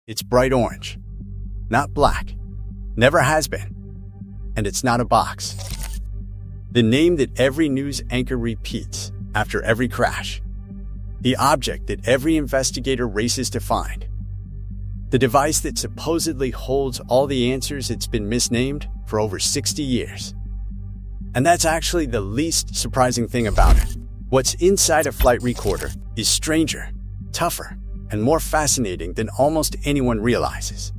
It's bright orange, not black, never has been, and it's not a box. The name that every news anchor repeats after every crash. The object that every investigator races to find. The device that supposedly holds all the answers. It's been misnamed for over 60 years. And that's actually the least surprising thing about it. What's inside a flight recorder is stranger, tougher, and more fascinating than almost anyone realizes.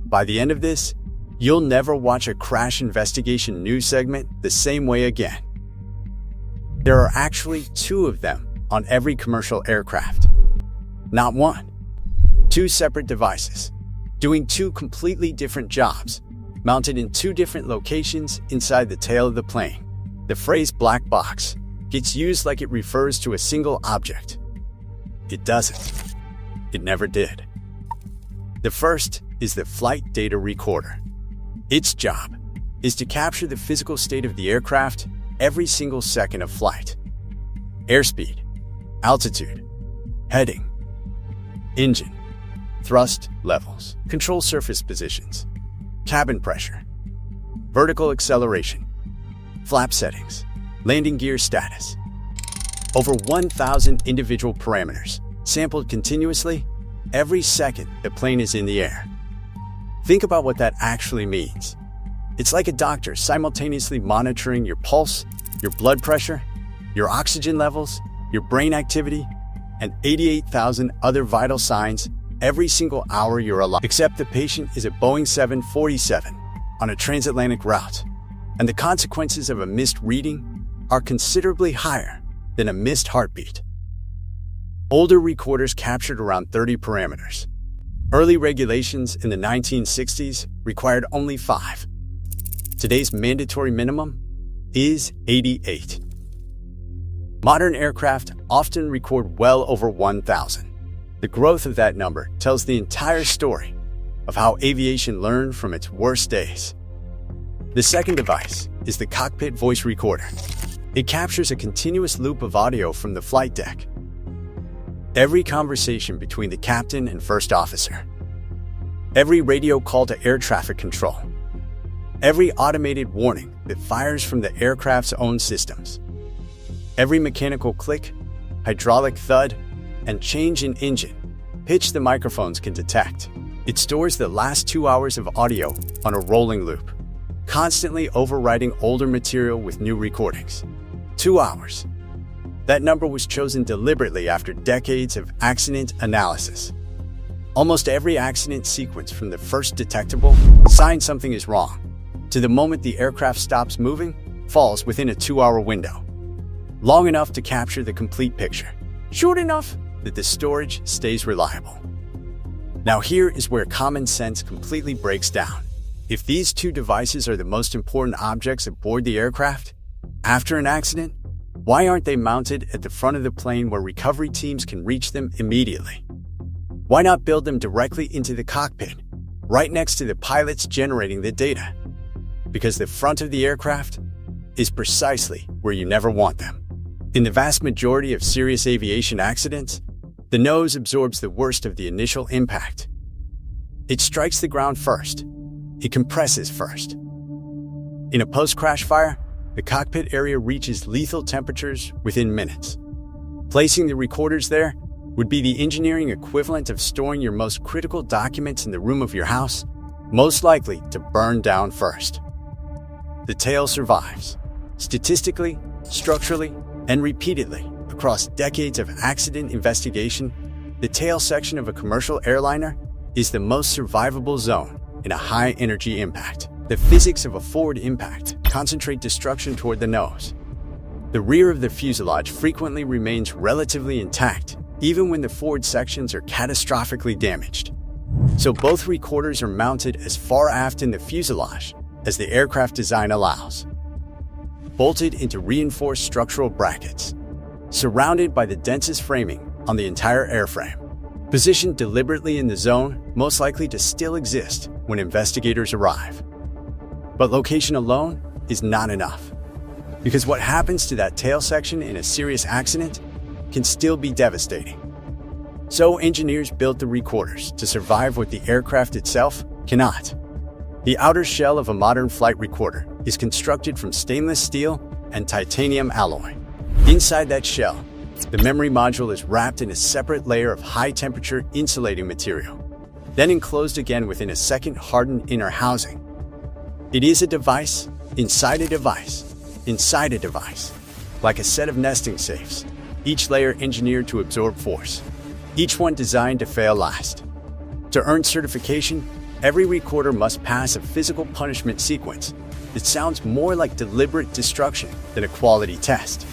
By the end of this, you'll never watch a crash investigation news segment the same way again. There are actually 2 of them on every commercial aircraft. Not one. 2 separate devices, doing 2 completely different jobs, mounted in 2 different locations inside the tail of the plane. The phrase black box gets used like it refers to a single object. It doesn't. It never did. The first is the flight data recorder. Its job is to capture the physical state of the aircraft every single second of flight. Airspeed, altitude, heading, engine, thrust levels, control surface positions, cabin pressure, vertical acceleration, flap settings, landing gear status. Over 1,000 individual parameters, sampled continuously every second the plane is in the air. Think about what that actually means. It's like a doctor simultaneously monitoring your pulse, your blood pressure, your oxygen levels, your brain activity, and 88,000 other vital signs every single hour you're alive. Except the patient is a Boeing 747 on a transatlantic route, and the consequences of a missed reading are considerably higher than a missed heartbeat. Older recorders captured around 30 parameters. Early regulations in the 1960s required only 5. Today's mandatory minimum is 88. Modern aircraft often record well over 1,000. The growth of that number tells the entire story of how aviation learned from its worst days. The second device is the cockpit voice recorder. It captures a continuous loop of audio from the flight deck. Every conversation between the captain and first officer. Every radio call to air traffic control. Every automated warning that fires from the aircraft's own systems. Every mechanical click, hydraulic thud, and change in engine pitch the microphones can detect. It stores the last 2 hours of audio on a rolling loop, constantly overwriting older material with new recordings. 2 hours. That number was chosen deliberately after decades of accident analysis. Almost every accident sequence from the first detectable sign something is wrong to the moment the aircraft stops moving falls within a 2-hour window. Long enough to capture the complete picture, short enough that the storage stays reliable. Now here is where common sense completely breaks down. If these 2 devices are the most important objects aboard the aircraft, after an accident, why aren't they mounted at the front of the plane where recovery teams can reach them immediately? Why not build them directly into the cockpit, right next to the pilots generating the data? Because the front of the aircraft is precisely where you never want them. In the vast majority of serious aviation accidents, the nose absorbs the worst of the initial impact. It strikes the ground first. It compresses first. In a post-crash fire, the cockpit area reaches lethal temperatures within minutes. Placing the recorders there would be the engineering equivalent of storing your most critical documents in the room of your house, most likely to burn down first. The tail survives, statistically, structurally, and repeatedly across decades of accident investigation. The tail section of a commercial airliner is the most survivable zone in a high-energy impact. The physics of a forward impact concentrate destruction toward the nose. The rear of the fuselage frequently remains relatively intact, even when the forward sections are catastrophically damaged. So both recorders are mounted as far aft in the fuselage as the aircraft design allows, bolted into reinforced structural brackets, surrounded by the densest framing on the entire airframe, positioned deliberately in the zone most likely to still exist when investigators arrive. But location alone is not enough, because what happens to that tail section in a serious accident can still be devastating. So engineers built the recorders to survive what the aircraft itself cannot. The outer shell of a modern flight recorder is constructed from stainless steel and titanium alloy. Inside that shell, the memory module is wrapped in a separate layer of high-temperature insulating material, then enclosed again within a second hardened inner housing. It is a device inside a device inside a device, like a set of nesting safes, each layer engineered to absorb force, each one designed to fail last. To earn certification, every recorder must pass a physical punishment sequence that sounds more like deliberate destruction than a quality test.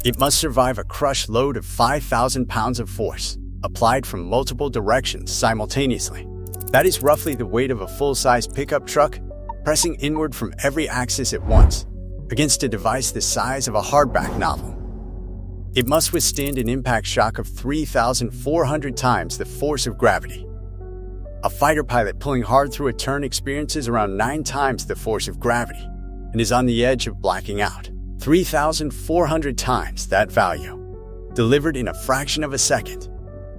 It must survive a crush load of 5,000 pounds of force, applied from multiple directions simultaneously. That is roughly the weight of a full-size pickup truck, pressing inward from every axis at once, against a device the size of a hardback novel. It must withstand an impact shock of 3,400 times the force of gravity. A fighter pilot pulling hard through a turn experiences around 9 times the force of gravity and is on the edge of blacking out. 3,400 times that value, delivered in a fraction of a second,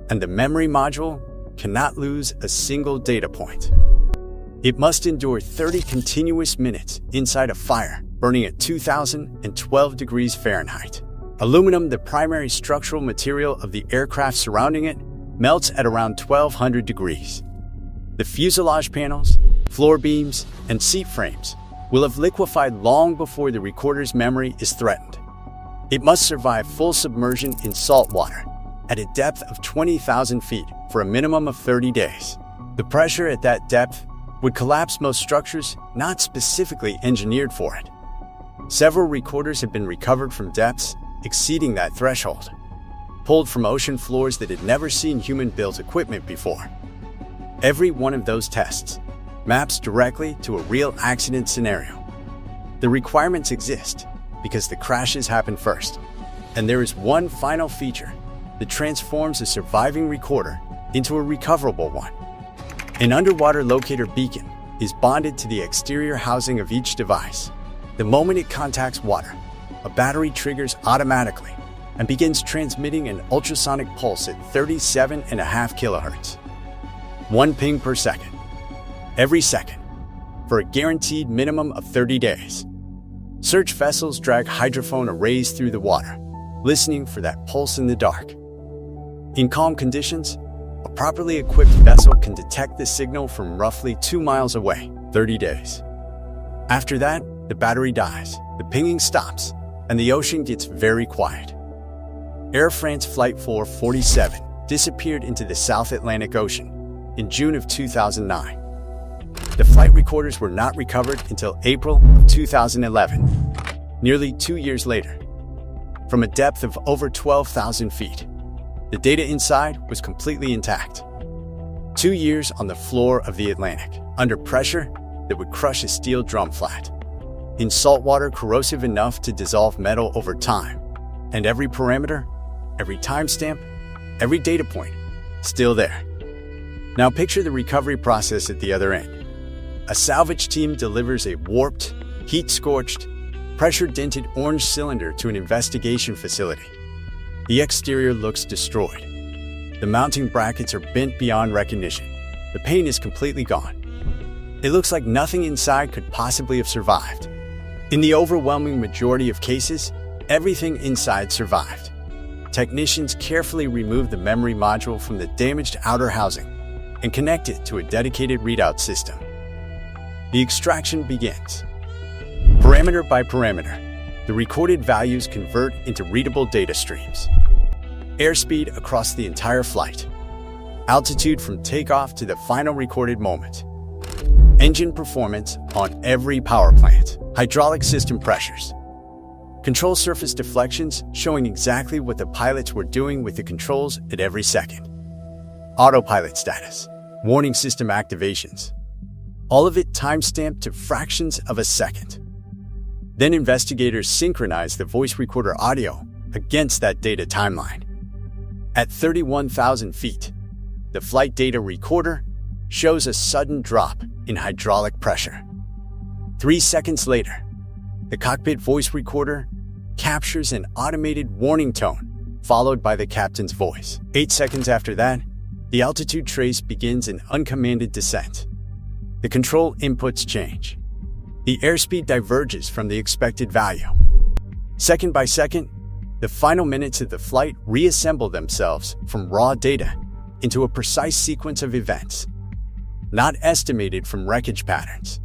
and the memory module cannot lose a single data point. It must endure 30 continuous minutes inside a fire burning at 2,012 degrees Fahrenheit. Aluminum, the primary structural material of the aircraft surrounding it, melts at around 1,200 degrees. The fuselage panels, floor beams, and seat frames will have liquefied long before the recorder's memory is threatened. It must survive full submersion in salt water at a depth of 20,000 feet for a minimum of 30 days. The pressure at that depth would collapse most structures not specifically engineered for it. Several recorders have been recovered from depths exceeding that threshold, pulled from ocean floors that had never seen human-built equipment before. Every one of those tests maps directly to a real accident scenario. The requirements exist because the crashes happen first, and there is one final feature that transforms a surviving recorder into a recoverable one. An underwater locator beacon is bonded to the exterior housing of each device. The moment it contacts water, a battery triggers automatically and begins transmitting an ultrasonic pulse at 37.5 kilohertz. 1 ping per second. Every second, for a guaranteed minimum of 30 days. Search vessels drag hydrophone arrays through the water, listening for that pulse in the dark. In calm conditions, a properly equipped vessel can detect the signal from roughly 2 miles away, 30 days. After that, the battery dies, the pinging stops, and the ocean gets very quiet. Air France Flight 447 disappeared into the South Atlantic Ocean in June of 2009. The flight recorders were not recovered until April of 2011, nearly 2 years later. From a depth of over 12,000 feet, the data inside was completely intact. 2 years on the floor of the Atlantic, under pressure that would crush a steel drum flat. In salt water corrosive enough to dissolve metal over time. And every parameter, every timestamp, every data point, still there. Now picture the recovery process at the other end. A salvage team delivers a warped, heat-scorched, pressure-dented orange cylinder to an investigation facility. The exterior looks destroyed. The mounting brackets are bent beyond recognition. The paint is completely gone. It looks like nothing inside could possibly have survived. In the overwhelming majority of cases, everything inside survived. Technicians carefully removed the memory module from the damaged outer housing and connect it to a dedicated readout system. The extraction begins. Parameter by parameter, the recorded values convert into readable data streams. Airspeed across the entire flight. Altitude from takeoff to the final recorded moment. Engine performance on every power plant. Hydraulic system pressures. Control surface deflections showing exactly what the pilots were doing with the controls at every second. Autopilot status. Warning system activations. All of it time-stamped to fractions of a second. Then investigators synchronize the voice recorder audio against that data timeline. At 31,000 feet, the flight data recorder shows a sudden drop in hydraulic pressure. 3 seconds later, the cockpit voice recorder captures an automated warning tone followed by the captain's voice. 8 seconds after that, the altitude trace begins an uncommanded descent. The control inputs change. The airspeed diverges from the expected value. Second by second, the final minutes of the flight reassemble themselves from raw data into a precise sequence of events, not estimated from wreckage patterns,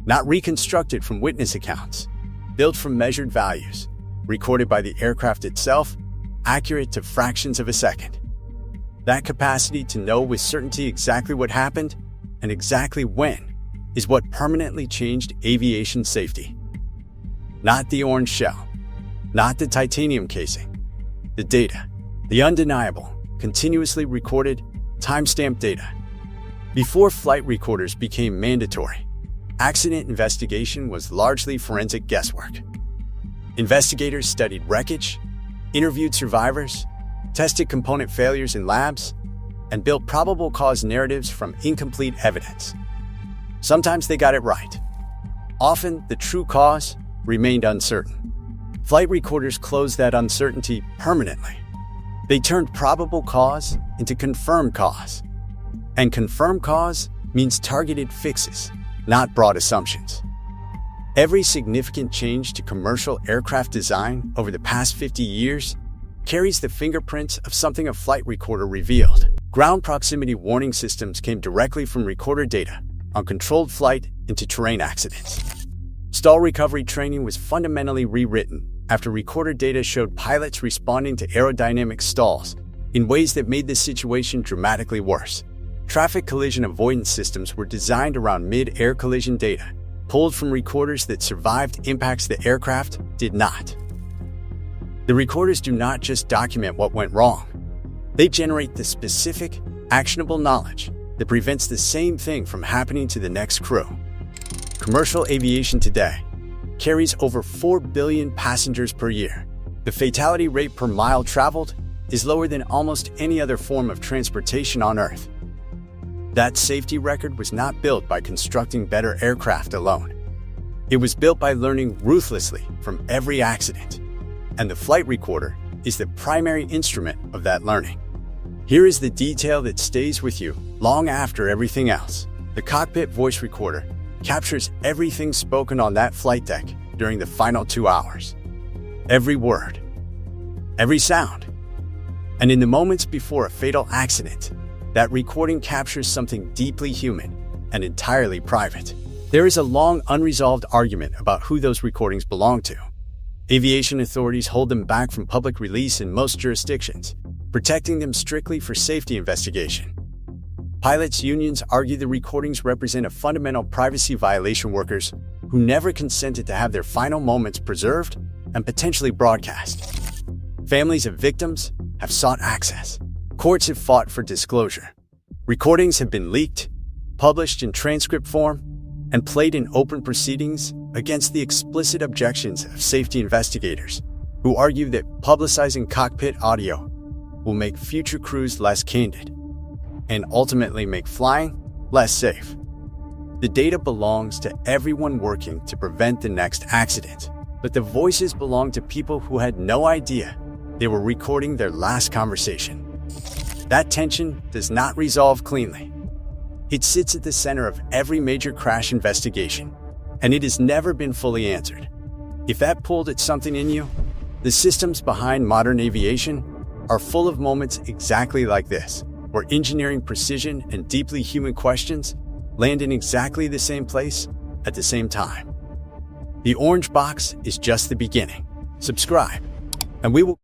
not reconstructed from witness accounts, built from measured values, recorded by the aircraft itself, accurate to fractions of a second. That capacity to know with certainty exactly what happened and exactly when is what permanently changed aviation safety. Not the orange shell, not the titanium casing, the data, the undeniable, continuously recorded, timestamped data. Before flight recorders became mandatory, accident investigation was largely forensic guesswork. Investigators studied wreckage, interviewed survivors, tested component failures in labs, and built probable cause narratives from incomplete evidence. Sometimes they got it right. Often, the true cause remained uncertain. Flight recorders closed that uncertainty permanently. They turned probable cause into confirmed cause. And confirmed cause means targeted fixes, not broad assumptions. Every significant change to commercial aircraft design over the past 50 years carries the fingerprints of something a flight recorder revealed. Ground proximity warning systems came directly from recorder data on controlled flight into terrain accidents. Stall recovery training was fundamentally rewritten after recorder data showed pilots responding to aerodynamic stalls in ways that made the situation dramatically worse. Traffic collision avoidance systems were designed around mid-air collision data, pulled from recorders that survived impacts the aircraft did not. The recorders do not just document what went wrong. They generate the specific, actionable knowledge that prevents the same thing from happening to the next crew. Commercial aviation today carries over 4 billion passengers per year. The fatality rate per mile traveled is lower than almost any other form of transportation on Earth. That safety record was not built by constructing better aircraft alone. It was built by learning ruthlessly from every accident. And the flight recorder is the primary instrument of that learning. Here is the detail that stays with you long after everything else. The cockpit voice recorder captures everything spoken on that flight deck during the final 2 hours. Every word, every sound. And in the moments before a fatal accident, that recording captures something deeply human and entirely private. There is a long unresolved argument about who those recordings belong to. Aviation authorities hold them back from public release in most jurisdictions, protecting them strictly for safety investigation. Pilots' unions argue the recordings represent a fundamental privacy violation. Workers who never consented to have their final moments preserved and potentially broadcast. Families of victims have sought access. Courts have fought for disclosure. Recordings have been leaked, published in transcript form, and played in open proceedings against the explicit objections of safety investigators, who argue that publicizing cockpit audio will make future crews less candid and ultimately make flying less safe. The data belongs to everyone working to prevent the next accident, but the voices belong to people who had no idea they were recording their last conversation. That tension does not resolve cleanly. It sits at the center of every major crash investigation, and it has never been fully answered. If that pulled at something in you, the systems behind modern aviation are full of moments exactly like this, where engineering precision and deeply human questions land in exactly the same place at the same time. The Orange Box is just the beginning. Subscribe, and we will